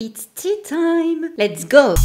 It's tea time. Let's go.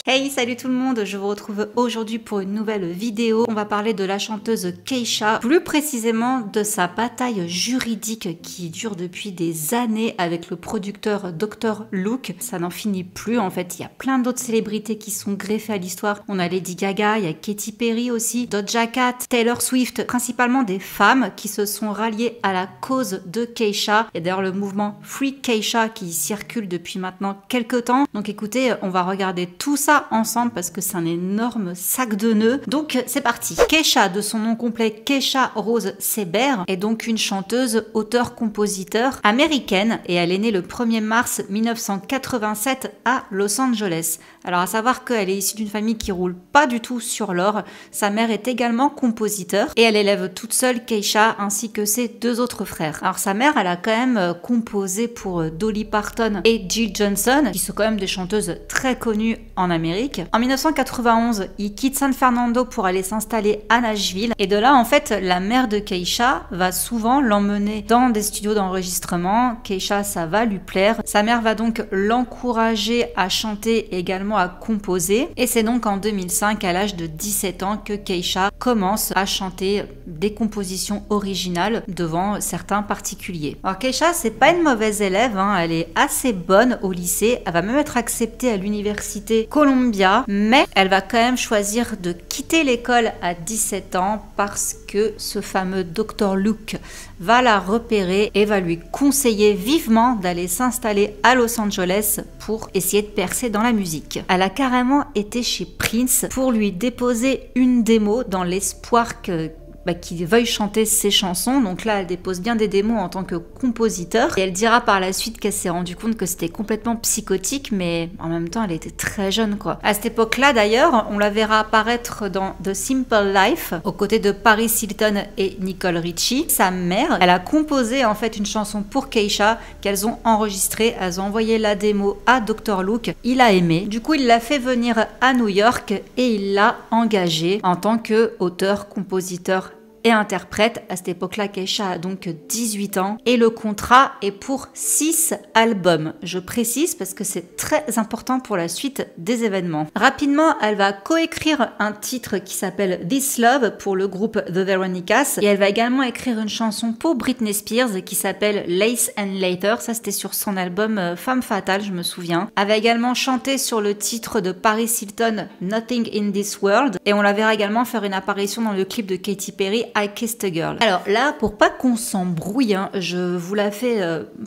Hey, salut tout le monde, je vous retrouve aujourd'hui pour une nouvelle vidéo. On va parler de la chanteuse Keisha, plus précisément de sa bataille juridique qui dure depuis des années avec le producteur Dr. Luke. Ça n'en finit plus en fait, il y a plein d'autres célébrités qui sont greffées à l'histoire. On a Lady Gaga, il y a Katy Perry aussi, Doja Cat, Taylor Swift, principalement des femmes qui se sont ralliées à la cause de Keisha. Il y a d'ailleurs le mouvement Free Keisha qui circule depuis maintenant quelques temps. Donc écoutez, on va regarder tout ça ensemble parce que c'est un énorme sac de nœuds. Donc c'est parti. Keisha, de son nom complet Keisha Rose Seber, est donc une chanteuse, auteure-compositeur américaine et elle est née le 1er mars 1987 à Los Angeles. Alors à savoir qu'elle est issue d'une famille qui roule pas du tout sur l'or. Sa mère est également compositeur et elle élève toute seule Keisha ainsi que ses deux autres frères. Alors sa mère, elle a quand même composé pour Dolly Parton et Jill Johnson, qui sont quand même des chanteuses très connues en Amérique. En 1991, il quitte San Fernando pour aller s'installer à Nashville. Et de là, en fait, la mère de Keisha va souvent l'emmener dans des studios d'enregistrement. Keisha, ça va lui plaire. Sa mère va donc l'encourager à chanter et également à composer. Et c'est donc en 2005, à l'âge de 17 ans, que Keisha commence à chanter des compositions originales devant certains particuliers. Alors Keisha, c'est pas une mauvaise élève, hein. Elle est assez bonne au lycée. Elle va même être acceptée à l'université Columbia, mais elle va quand même choisir de quitter l'école à 17 ans parce que ce fameux Dr. Luke va la repérer et va lui conseiller vivement d'aller s'installer à Los Angeles pour essayer de percer dans la musique. Elle a carrément été chez Prince pour lui déposer une démo dans l'espoir qu'il veuille chanter ses chansons. Donc là, elle dépose bien des démos en tant que compositeur. Et elle dira par la suite qu'elle s'est rendue compte que c'était complètement psychotique, mais en même temps, elle était très jeune, quoi. À cette époque-là, d'ailleurs, on la verra apparaître dans The Simple Life, aux côtés de Paris Hilton et Nicole Richie. Sa mère, elle a composé en fait une chanson pour Keisha qu'elles ont enregistrée. Elles ont envoyé la démo à Dr. Luke. Il a aimé. Du coup, il l'a fait venir à New York et il l'a engagée en tant qu'auteur, compositeur et interprète. À cette époque-là, Keisha a donc 18 ans et le contrat est pour 6 albums. Je précise parce que c'est très important pour la suite des événements. Rapidement, elle va coécrire un titre qui s'appelle This Love pour le groupe The Veronicas et elle va également écrire une chanson pour Britney Spears qui s'appelle Lace and Later. Ça, c'était sur son album Femme Fatale, je me souviens. Elle va également chanter sur le titre de Paris Hilton Nothing in This World et on la verra également faire une apparition dans le clip de Katy Perry I Kissed a Girl. Alors là, pour pas qu'on s'embrouille, hein, je vous la fais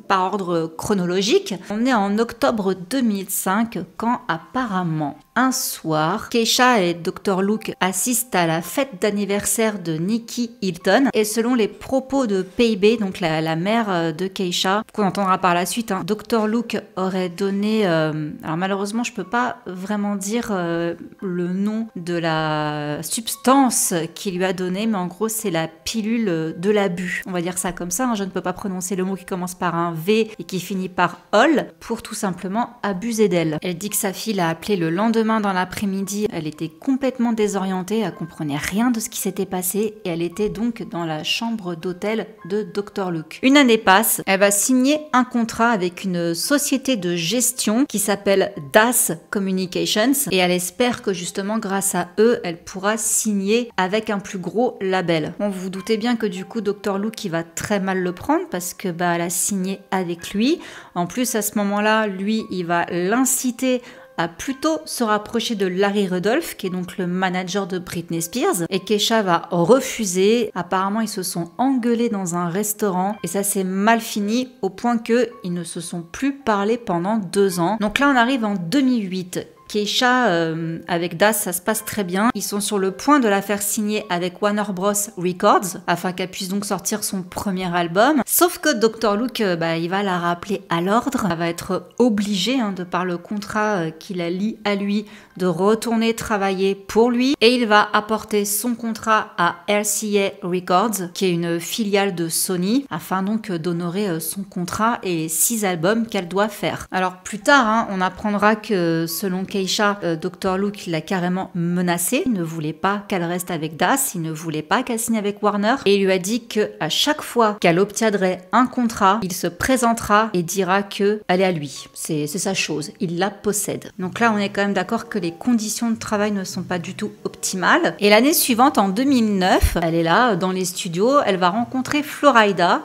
par ordre chronologique. On est en octobre 2005 quand apparemment un soir, Keisha et Dr. Luke assistent à la fête d'anniversaire de Nikki Hilton et selon les propos de PIB, donc la mère de Keisha, qu'on entendra par la suite, hein, Dr. Luke aurait donné, alors malheureusement je peux pas vraiment dire le nom de la substance qu'il lui a donné, mais en gros c'est la pilule de l'abus. On va dire ça comme ça, hein, je ne peux pas prononcer le mot qui commence par un V et qui finit par ol pour tout simplement abuser d'elle. Elle dit que sa fille l'a appelée le lendemain dans l'après-midi, elle était complètement désorientée, elle comprenait rien de ce qui s'était passé et elle était donc dans la chambre d'hôtel de Dr. Luke. Une année passe, elle va signer un contrat avec une société de gestion qui s'appelle DAS Communications et elle espère que justement grâce à eux, elle pourra signer avec un plus gros label. Bon, vous vous doutez bien que du coup Dr. Luke il va très mal le prendre parce que elle a signé avec lui. En plus à ce moment-là, lui il va l'inciter à plutôt se rapprocher de Larry Rudolph, qui est donc le manager de Britney Spears, et Keisha va refuser. Apparemment, ils se sont engueulés dans un restaurant, et ça s'est mal fini, au point qu'ils ne se sont plus parlé pendant 2 ans. Donc là, on arrive en 2008. Keisha, avec Das, ça se passe très bien. Ils sont sur le point de la faire signer avec Warner Bros. Records, afin qu'elle puisse donc sortir son premier album. Sauf que Dr. Luke, il va la rappeler à l'ordre. Elle va être obligée, de par le contrat qui la lie à lui, de retourner travailler pour lui. Et il va apporter son contrat à RCA Records, qui est une filiale de Sony, afin donc d'honorer son contrat et les 6 albums qu'elle doit faire. Alors plus tard, on apprendra que selon Keisha, Keisha, Dr. Luke l'a carrément menacée. Il ne voulait pas qu'elle reste avec Das, il ne voulait pas qu'elle signe avec Warner. Et il lui a dit qu'à chaque fois qu'elle obtiendrait un contrat, il se présentera et dira qu'elle est à lui. C'est sa chose, il la possède. Donc là, on est quand même d'accord que les conditions de travail ne sont pas du tout optimales. Et l'année suivante, en 2009, elle est là, dans les studios, elle va rencontrer Florida,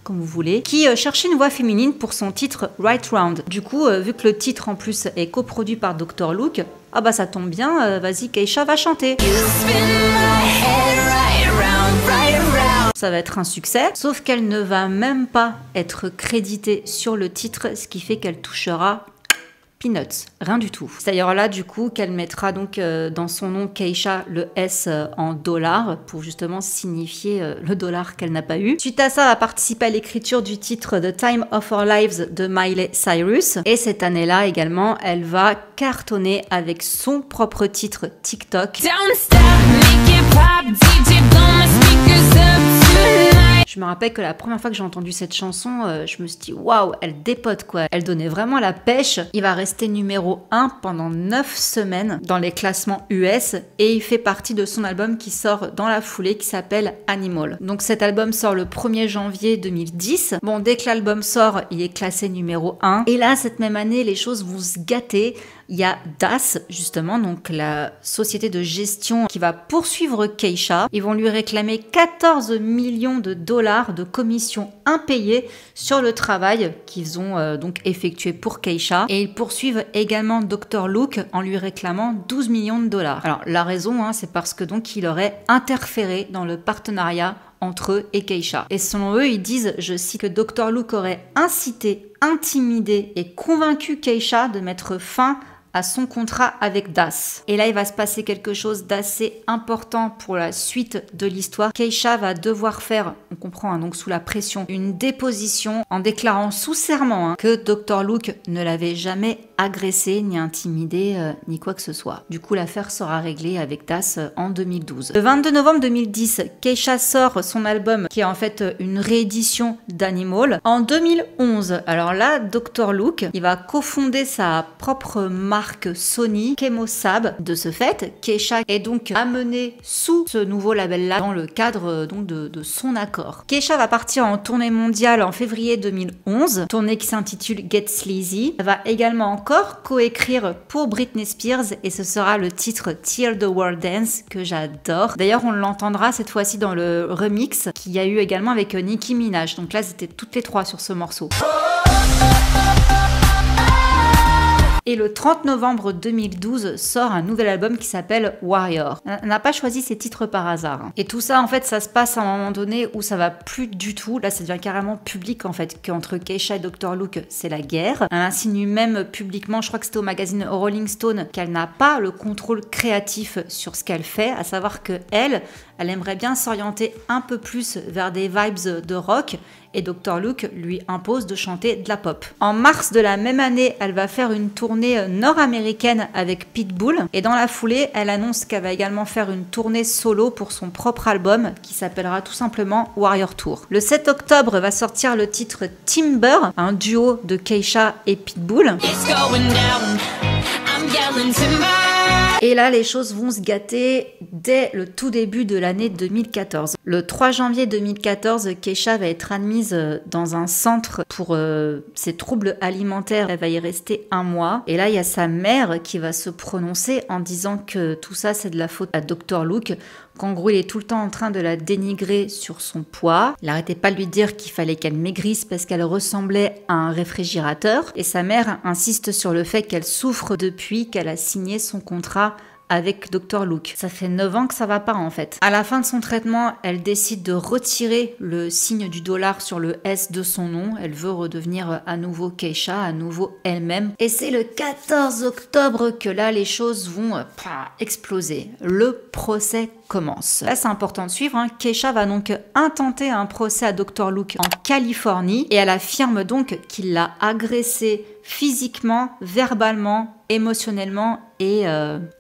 comme vous voulez, qui cherchait une voix féminine pour son titre Right Round. Du coup, vu que le titre en plus est coproduit par Dr. Luke, ah bah ça tombe bien, vas-y Keisha va chanter. Ça va être un succès, sauf qu'elle ne va même pas être créditée sur le titre, ce qui fait qu'elle touchera peanuts, rien du tout. C'est d'ailleurs là du coup qu'elle mettra donc dans son nom Keisha le S en dollars pour justement signifier le dollar qu'elle n'a pas eu. Suite à ça, elle va participer à l'écriture du titre The Time of Our Lives de Miley Cyrus et cette année-là également, elle va cartonner avec son propre titre TikTok. Don't stop, make it pop, DJ blow my speakers up tonight. Je me rappelle que la première fois que j'ai entendu cette chanson, je me suis dit waouh, elle dépote quoi. Elle donnait vraiment la pêche. Il va rester numéro 1 pendant 9 semaines dans les classements US et il fait partie de son album qui sort dans la foulée qui s'appelle Animal. Donc cet album sort le 1er janvier 2010. Bon, dès que l'album sort, il est classé numéro 1. Et là, cette même année, les choses vont se gâter. Il y a Das, justement, donc la société de gestion qui va poursuivre Keisha. Ils vont lui réclamer 14 millions de dollars de commissions impayées sur le travail qu'ils ont donc effectué pour Keisha. Et ils poursuivent également Dr. Luke en lui réclamant 12 millions de dollars. Alors la raison, c'est parce que donc il aurait interféré dans le partenariat entre eux et Keisha. Et selon eux, ils disent, je cite, que Dr. Luke aurait incité, intimidé et convaincu Keisha de mettre fin à son contrat avec Das. Et là, il va se passer quelque chose d'assez important pour la suite de l'histoire. Keisha va devoir faire, on comprend donc sous la pression, une déposition en déclarant sous serment que Dr. Luke ne l'avait jamais agressé, ni intimidé, ni quoi que ce soit. Du coup, l'affaire sera réglée avec Das en 2012. Le 22 novembre 2010, Keisha sort son album qui est en fait une réédition d'Animal. En 2011, alors là, Dr. Luke, il va cofonder sa propre marque Sony Chemosab. De ce fait, Keisha est donc amenée sous ce nouveau label-là dans le cadre donc de son accord. Keisha va partir en tournée mondiale en février 2011, tournée qui s'intitule Get Sleazy. Elle va également encore coécrire pour Britney Spears et ce sera le titre Till the World Dance que j'adore. D'ailleurs, on l'entendra cette fois-ci dans le remix qu'il y a eu également avec Nicki Minaj. Donc là, c'était toutes les trois sur ce morceau. Et le 30 novembre 2012 sort un nouvel album qui s'appelle Warrior. On n'a pas choisi ces titres par hasard. Et tout ça, en fait, ça se passe à un moment donné où ça va plus du tout. Là, ça devient carrément public, en fait, qu'entre Keisha et Dr. Luke, c'est la guerre. Elle insinue même publiquement, je crois que c'était au magazine Rolling Stone, qu'elle n'a pas le contrôle créatif sur ce qu'elle fait, à savoir que elle aimerait bien s'orienter un peu plus vers des vibes de rock et Dr. Luke lui impose de chanter de la pop. En mars de la même année, elle va faire une tournée nord-américaine avec Pitbull et dans la foulée, elle annonce qu'elle va également faire une tournée solo pour son propre album qui s'appellera tout simplement Warrior Tour. Le 7 octobre va sortir le titre Timber, un duo de Keisha et Pitbull. It's going down. I'm yelling timber. Et là, les choses vont se gâter dès le tout début de l'année 2014. Le 3 janvier 2014, Keisha va être admise dans un centre pour ses troubles alimentaires. Elle va y rester 1 mois. Et là, il y a sa mère qui va se prononcer en disant que tout ça, c'est de la faute à Dr. Luke, qu'en gros, il est tout le temps en train de la dénigrer sur son poids. Il n'arrêtait pas de lui dire qu'il fallait qu'elle maigrisse parce qu'elle ressemblait à un réfrigérateur. Et sa mère insiste sur le fait qu'elle souffre depuis qu'elle a signé son contrat avec Dr. Luke. Ça fait 9 ans que ça va pas en fait. À la fin de son traitement, elle décide de retirer le signe du dollar sur le S de son nom. Elle veut redevenir à nouveau Keisha, à nouveau elle-même. Et c'est le 14 octobre que là, les choses vont exploser. Le procès commence. Là, c'est important de suivre. Keisha va donc intenter un procès à Dr. Luke en Californie et elle affirme donc qu'il l'a agressée physiquement, verbalement, émotionnellement et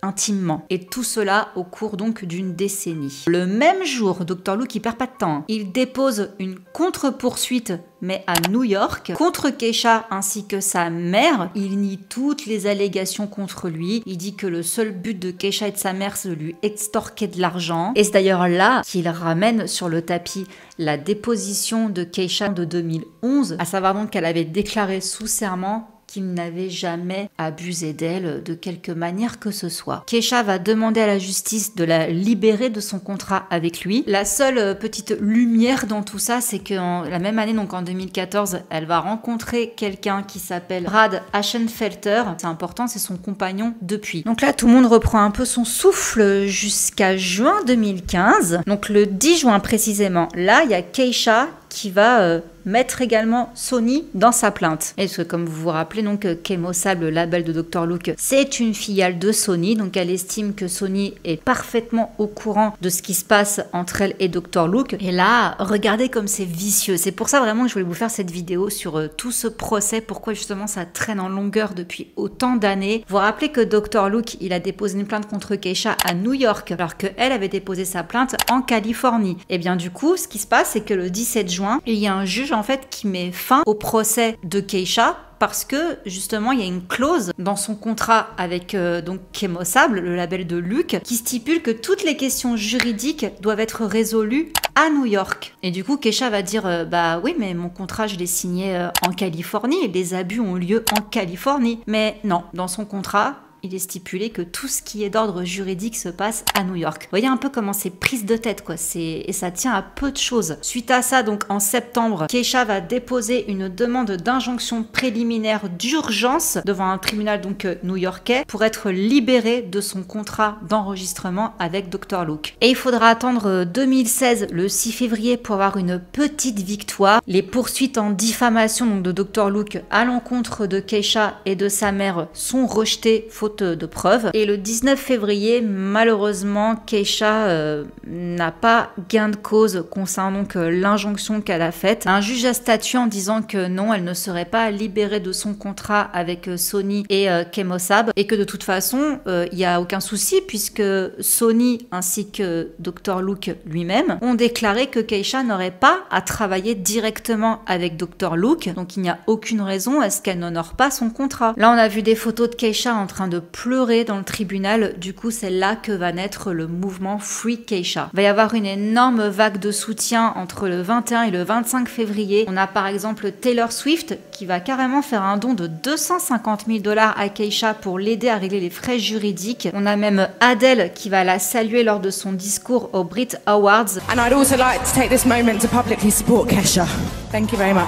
intimement. Et tout cela au cours donc d'une décennie. Le même jour, Dr. Luke, il perd pas de temps. Il dépose une contre-poursuite mais à New York, contre Keisha ainsi que sa mère. Il nie toutes les allégations contre lui. Il dit que le seul but de Keisha et de sa mère, c'est de lui extorquer de l'argent. Et c'est d'ailleurs là qu'il ramène sur le tapis la déposition de Keisha de 2011, à savoir donc qu'elle avait déclaré sous serment qu'il n'avait jamais abusé d'elle de quelque manière que ce soit. Keisha va demander à la justice de la libérer de son contrat avec lui. La seule petite lumière dans tout ça, c'est que la même année, donc en 2014, elle va rencontrer quelqu'un qui s'appelle Brad Ashenfelter. C'est important, c'est son compagnon depuis. Donc là, tout le monde reprend un peu son souffle jusqu'à juin 2015. Donc le 10 juin précisément, là, il y a Keisha qui va mettre également Sony dans sa plainte. Et parce que comme vous vous rappelez, donc Chemosab, le label de Dr. Luke, c'est une filiale de Sony, donc elle estime que Sony est parfaitement au courant de ce qui se passe entre elle et Dr. Luke. Et là, regardez comme c'est vicieux. C'est pour ça vraiment que je voulais vous faire cette vidéo sur tout ce procès, pourquoi justement ça traîne en longueur depuis autant d'années. Vous vous rappelez que Dr. Luke, il a déposé une plainte contre Keisha à New York, alors qu'elle avait déposé sa plainte en Californie. Et bien du coup, ce qui se passe, c'est que le 17 juin, il y a un juge en fait qui met fin au procès de Keisha parce que justement il y a une clause dans son contrat avec donc Chemosab, le label de Luke, qui stipule que toutes les questions juridiques doivent être résolues à New York. Et du coup Keisha va dire bah oui mais mon contrat je l'ai signé en Californie et les abus ont lieu en Californie. Mais non, dans son contrat il est stipulé que tout ce qui est d'ordre juridique se passe à New York. Vous voyez un peu comment c'est prise de tête, quoi. Et ça tient à peu de choses. Suite à ça, donc en septembre, Keisha va déposer une demande d'injonction préliminaire d'urgence devant un tribunal donc new-yorkais pour être libérée de son contrat d'enregistrement avec Dr. Luke. Et il faudra attendre 2016, le 6 février, pour avoir une petite victoire. Les poursuites en diffamation donc, de Dr. Luke à l'encontre de Keisha et de sa mère sont rejetées faute de preuves. Et le 19 février, malheureusement, Keisha n'a pas gain de cause concernant donc l'injonction qu'elle a faite. Un juge a statué en disant que non, elle ne serait pas libérée de son contrat avec Sony et Chemosab et que de toute façon, il n'y a aucun souci puisque Sony ainsi que Dr. Luke lui-même ont déclaré que Keisha n'aurait pas à travailler directement avec Dr. Luke. Donc il n'y a aucune raison à ce qu'elle n'honore pas son contrat. Là, on a vu des photos de Keisha en train de pleurer dans le tribunal. Du coup, c'est là que va naître le mouvement Free Keisha. Il va y avoir une énorme vague de soutien entre le 21 et le 25 février. On a par exemple Taylor Swift qui va carrément faire un don de 250 000 $ à Keisha pour l'aider à régler les frais juridiques. On a même Adele qui va la saluer lors de son discours aux Brit Awards. And I'd also like to take this moment to publicly support Keisha. Thank you very much.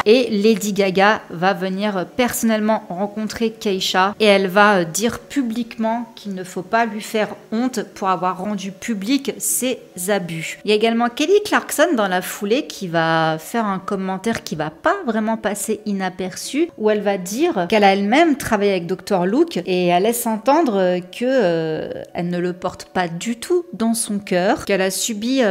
Et Lady Gaga va venir personnellement rencontrer Keisha et elle va dire publiquement qu'il ne faut pas lui faire honte pour avoir rendu public ses abus. Il y a également Kelly Clarkson dans la foulée qui va faire un commentaire qui va pas vraiment passer inaperçu où elle va dire qu'elle a elle-même travaillé avec Dr. Luke et elle laisse entendre que elle ne le porte pas du tout dans son cœur, qu'elle a subi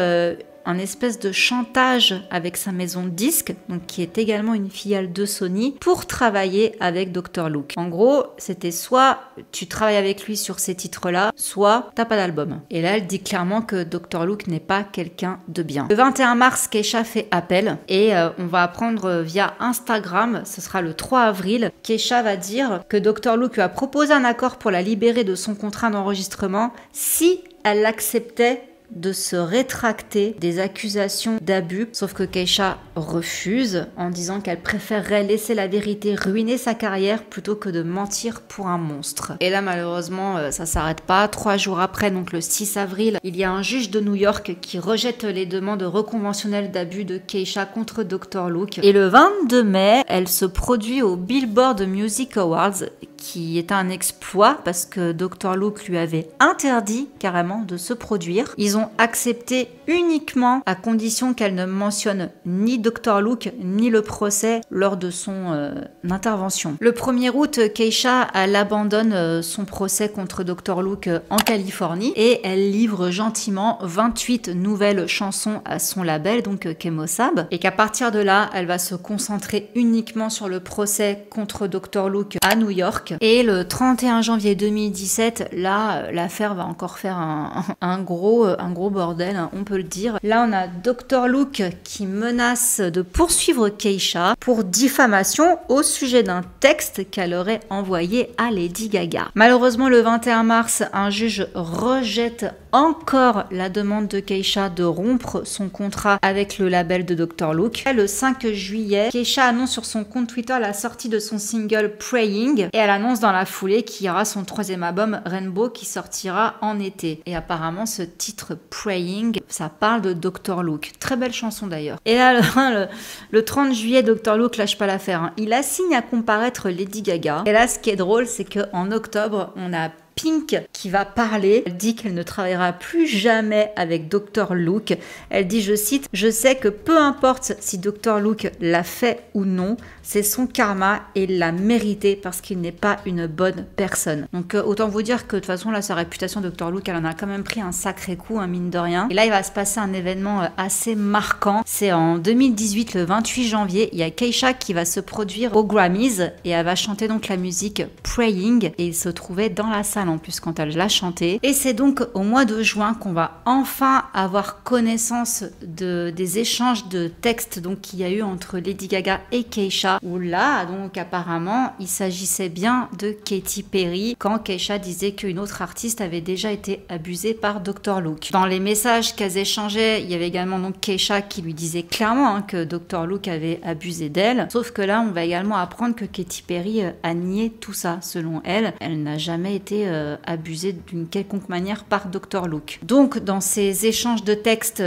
un espèce de chantage avec sa maison de disques, donc qui est également une filiale de Sony, pour travailler avec Dr. Luke. En gros, c'était soit tu travailles avec lui sur ces titres-là, soit t'as pas d'album. Et là, elle dit clairement que Dr. Luke n'est pas quelqu'un de bien. Le 21 mars, Keisha fait appel et on va apprendre via Instagram, ce sera le 3 avril, Keisha va dire que Dr. Luke lui a proposé un accord pour la libérer de son contrat d'enregistrement si elle acceptait de se rétracter des accusations d'abus, sauf que Keisha refuse en disant qu'elle préférerait laisser la vérité ruiner sa carrière plutôt que de mentir pour un monstre. Et là malheureusement ça s'arrête pas. 3 jours après, donc le 6 avril, il y a un juge de New York qui rejette les demandes reconventionnelles d'abus de Keisha contre Dr. Luke. Et le 22 mai, elle se produit au Billboard Music Awards, qui est un exploit parce que Dr. Luke lui avait interdit carrément de se produire. Ils ont accepté uniquement à condition qu'elle ne mentionne ni Dr. Luke ni le procès lors de son intervention. Le 1er août, Keisha elle abandonne son procès contre Dr. Luke en Californie et elle livre gentiment 28 nouvelles chansons à son label, donc Chemosab, et qu'à partir de là, elle va se concentrer uniquement sur le procès contre Dr. Luke à New York. York. Et le 31 janvier 2017, là, l'affaire va encore faire un gros bordel, hein, on peut le dire. Là, on a Dr. Luke qui menace de poursuivre Keisha pour diffamation au sujet d'un texte qu'elle aurait envoyé à Lady Gaga. Malheureusement, le 21 mars, un juge rejette encore la demande de Keisha de rompre son contrat avec le label de Dr. Luke. Le 5 juillet, Keisha annonce sur son compte Twitter la sortie de son single Praying et elle annonce dans la foulée qu'il y aura son 3e album Rainbow qui sortira en été. Et apparemment, ce titre Praying, ça parle de Dr. Luke. Très belle chanson d'ailleurs. Et là, le 30 juillet, Dr. Luke lâche pas l'affaire, hein. Il assigne à comparaître Lady Gaga. Et là, ce qui est drôle, c'est qu'en octobre, on a Pink qui va parler. Elle dit qu'elle ne travaillera plus jamais avec Dr. Luke. Elle dit, je cite, « Je sais que peu importe si Dr. Luke l'a fait ou non, c'est son karma et il l'a mérité parce qu'il n'est pas une bonne personne. » Donc autant vous dire que de toute façon là sa réputation Dr. Luke, elle en a quand même pris un sacré coup, mine de rien. Et là il va se passer un événement assez marquant. C'est en 2018, le 28 janvier, il y a Keisha qui va se produire aux Grammys et elle va chanter donc la musique Praying et il se trouvait dans la salle en plus quand elle l'a chanté. Et c'est donc au mois de juin qu'on va enfin avoir connaissance des échanges de textes donc qu'il y a eu entre Lady Gaga et Keisha, où là donc apparemment il s'agissait bien de Katy Perry quand Keisha disait qu'une autre artiste avait déjà été abusée par Dr. Luke. Dans les messages qu'elles échangeaient, il y avait également donc Keisha qui lui disait clairement que Dr. Luke avait abusé d'elle, sauf que là on va également apprendre que Katy Perry a nié tout ça. Selon elle, elle n'a jamais été abusée d'une quelconque manière par Dr. Luke. Donc dans ces échanges de textes,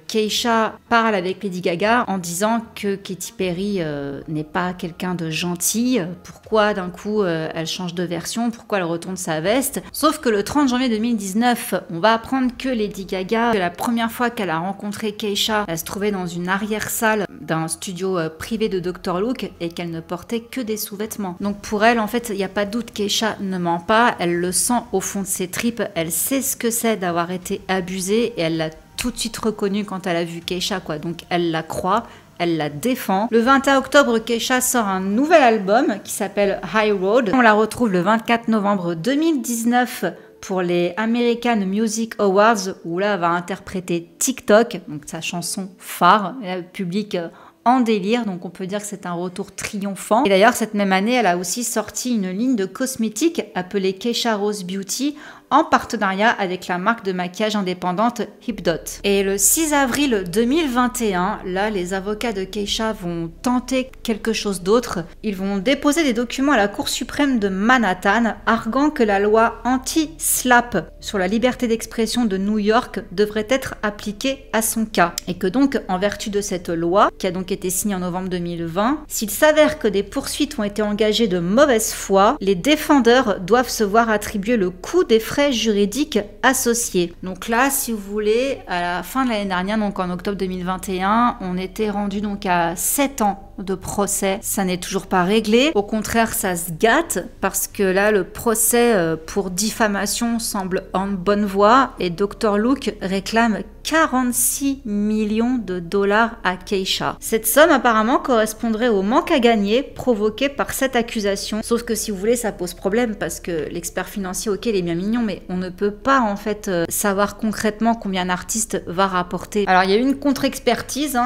Keisha parle avec Lady Gaga en disant que Katy Perry n'est pas quelqu'un de gentil, pourquoi d'un coup elle change de version, pourquoi elle retourne sa veste. Sauf que le 30 janvier 2019, on va apprendre que Lady Gaga, que la première fois qu'elle a rencontré Keisha, elle se trouvait dans une arrière-salle d'un studio privé de Dr. Luke et qu'elle ne portait que des sous-vêtements. Donc pour elle, en fait, il n'y a pas de doute, Keisha ne ment pas, elle le sent au fond de ses tripes, elle sait ce que c'est d'avoir été abusée et elle l'a tout de suite reconnue quand elle a vu Keisha, quoi. Donc elle la croit, elle la défend. Le 21 octobre, Keisha sort un nouvel album qui s'appelle High Road. On la retrouve le 24 novembre 2019 pour les American Music Awards, où là, elle va interpréter TikTok, donc sa chanson phare. Et là, le public en délire, donc on peut dire que c'est un retour triomphant. Et d'ailleurs, cette même année, elle a aussi sorti une ligne de cosmétiques appelée Keisha Rose Beauty, en partenariat avec la marque de maquillage indépendante Hipdot. Et le 6 avril 2021, là, les avocats de Keisha vont tenter quelque chose d'autre. Ils vont déposer des documents à la Cour suprême de Manhattan, arguant que la loi anti-slap sur la liberté d'expression de New York devrait être appliquée à son cas. Et que donc, en vertu de cette loi, qui a donc été signée en novembre 2020, s'il s'avère que des poursuites ont été engagées de mauvaise foi, les défendeurs doivent se voir attribuer le coût des frais juridiques associés. Donc là, si vous voulez, à la fin de l'année dernière, donc en octobre 2021, on était rendu donc à 7 ans de procès. Ça n'est toujours pas réglé. Au contraire, ça se gâte parce que là, le procès pour diffamation semble en bonne voie et Dr. Luke réclame 46 millions de dollars à Keisha. Cette somme apparemment correspondrait au manque à gagner provoqué par cette accusation. Sauf que si vous voulez, ça pose problème parce que l'expert financier, ok, il est bien mignon, mais on ne peut pas en fait savoir concrètement combien un artiste va rapporter. Alors il y a eu une contre-expertise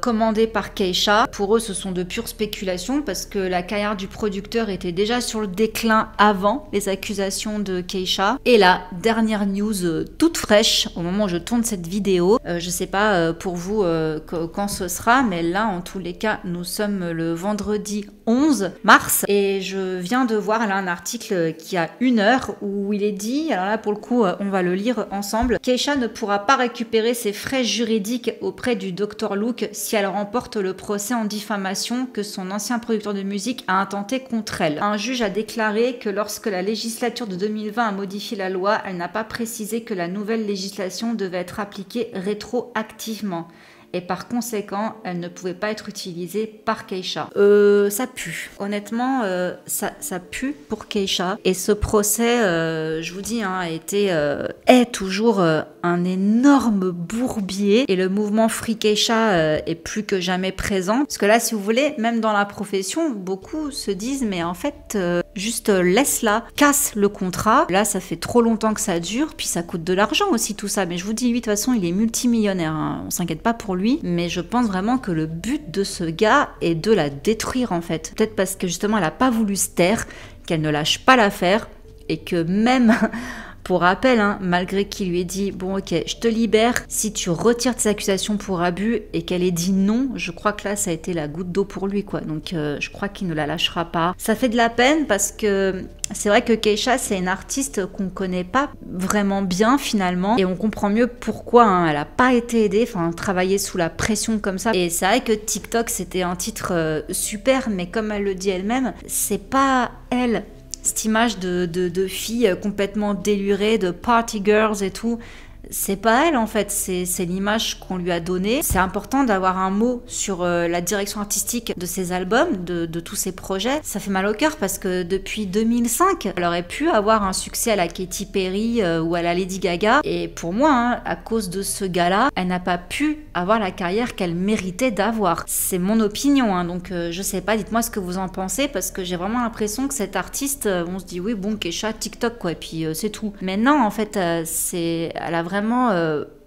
commandée par Keisha. Pour eux, ce sont de pures spéculations parce que la carrière du producteur était déjà sur le déclin avant les accusations de Keisha. Et la dernière news toute fraîche au moment où je tourne cette vidéo, je sais pas pour vous quand ce sera, mais là en tous les cas nous sommes le vendredi 11 mars et je viens de voir là un article qui a 1 heure où il est dit, alors là pour le coup on va le lire ensemble, Keisha ne pourra pas récupérer ses frais juridiques auprès du Dr. Luke si elle remporte le procès en diffamation que son ancien producteur de musique a intenté contre elle. Un juge a déclaré que lorsque la législature de 2020 a modifié la loi, elle n'a pas précisé que la nouvelle législation devait être appliquée rétroactivement. Et par conséquent, elle ne pouvait pas être utilisée par Keisha. Ça pue. Honnêtement, ça pue pour Keisha. Et ce procès, je vous dis, est toujours un énorme bourbier. Et le mouvement Free Keisha est plus que jamais présent. Parce que là, si vous voulez, même dans la profession, beaucoup se disent, mais en fait, juste laisse-la, casse le contrat. Là, ça fait trop longtemps que ça dure, puis ça coûte de l'argent aussi tout ça. Mais je vous dis, lui, de toute façon, il est multimillionnaire, hein. On s'inquiète pas pour lui. Mais je pense vraiment que le but de ce gars est de la détruire en fait. Peut-être parce que justement, elle a pas voulu se taire, qu'elle ne lâche pas l'affaire, et que même... Pour rappel, hein, malgré qu'il lui ait dit « Bon ok, je te libère si tu retires tes accusations pour abus » et qu'elle ait dit non, je crois que là, ça a été la goutte d'eau pour lui, quoi. Donc, je crois qu'il ne la lâchera pas. Ça fait de la peine parce que c'est vrai que Keisha, c'est une artiste qu'on connaît pas vraiment bien, finalement. Et on comprend mieux pourquoi hein, elle a pas été aidée, enfin, travailler sous la pression comme ça. Et c'est vrai que TikTok, c'était un titre super, mais comme elle le dit elle-même, c'est pas elle. Cette image de filles complètement délurées, de party girls et tout, c'est pas elle en fait, c'est l'image qu'on lui a donnée. C'est important d'avoir un mot sur la direction artistique de ses albums, de tous ses projets. Ça fait mal au cœur parce que depuis 2005, elle aurait pu avoir un succès à la Katy Perry ou à la Lady Gaga. Et pour moi, hein, à cause de ce gars-là, elle n'a pas pu avoir la carrière qu'elle méritait d'avoir. C'est mon opinion, hein, donc je sais pas, dites-moi ce que vous en pensez parce que j'ai vraiment l'impression que cette artiste, on se dit oui bon Keisha, TikTok quoi, et puis c'est tout. Mais non, en fait, elle a vraiment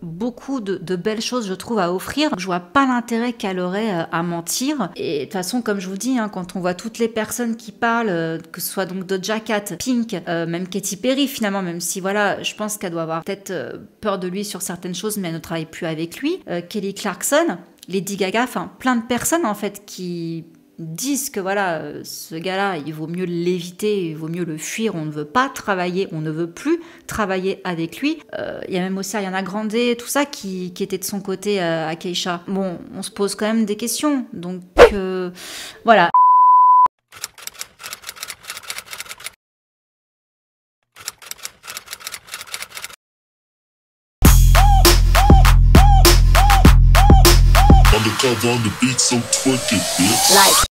beaucoup de belles choses, je trouve, à offrir. Je vois pas l'intérêt qu'elle aurait à mentir. Et de toute façon, comme je vous dis, hein, quand on voit toutes les personnes qui parlent, que ce soit donc Doja Cat, Pink, même Katy Perry finalement, même si voilà, je pense qu'elle doit avoir peut-être peur de lui sur certaines choses, mais elle ne travaille plus avec lui. Kelly Clarkson, Lady Gaga, enfin plein de personnes en fait qui disent que voilà, ce gars-là, il vaut mieux l'éviter, il vaut mieux le fuir, on ne veut pas travailler, on ne veut plus travailler avec lui. Il y a même aussi Ariana Grande, tout ça, qui était de son côté à Keisha. Bon, on se pose quand même des questions, donc voilà. Undercover on the beat, so twerk it, bitch.